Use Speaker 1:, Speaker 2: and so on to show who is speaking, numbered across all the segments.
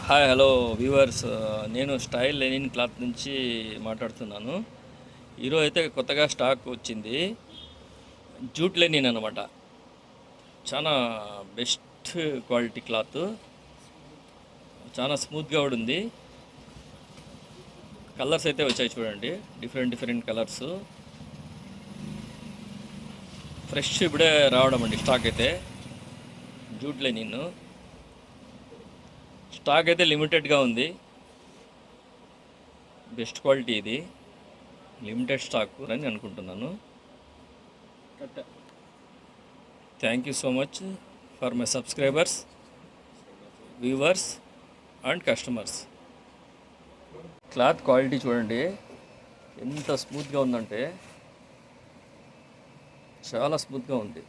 Speaker 1: Hi hello viewers, నేను style linen cloth నుంచి మాట్లాడుతున్నాను. ఈరోజు అయితే కొత్తగా స్టాక్ వచ్చింది. జూట్ లెనిన్ అనమాట. చాలా బెస్ట్ క్వాలిటీ క్లాత్, చాలా స్మూత్గా కూడా ఉంది. కలర్స్ అయితే వచ్చాయి చూడండి, డిఫరెంట్ డిఫరెంట్ కలర్స్. ఫ్రెష్ ఇప్పుడే రావడం అండి స్టాక్ అయితే. జూట్ లెనిన్ స్టాక్ అయితే లిమిటెడ్గా ఉంది. బెస్ట్ క్వాలిటీ ఇది, లిమిటెడ్ స్టాక్ అని అనుకుంటున్నాను. Thank you so much for my subscribers, viewers and customers. Cloth quality చూడండి ఎంత స్మూత్గా ఉందంటే, చాలా స్మూత్గా ఉంది.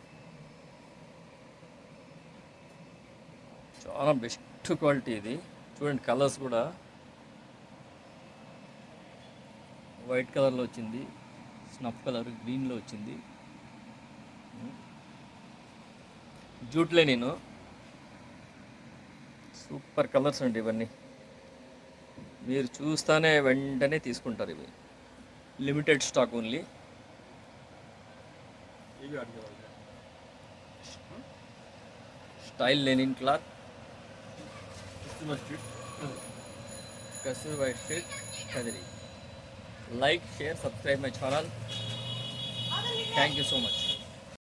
Speaker 1: చాలా బెస్ట్ క్వాలిటీ ఇది. చూడండి కలర్స్ కూడా వైట్ కలర్లో వచ్చింది, స్నఫ్ కలర్, గ్రీన్లో వచ్చింది. జూట్లే నేను సూపర్ కలర్స్ అండి ఇవన్నీ. మీరు చూస్తానే వెంటనే తీసుకుంటారు. ఇవి limited stock only. Style linen cloth, Kasturba street, Kadiri. Like, share, subscribe my channel. Thank you so much.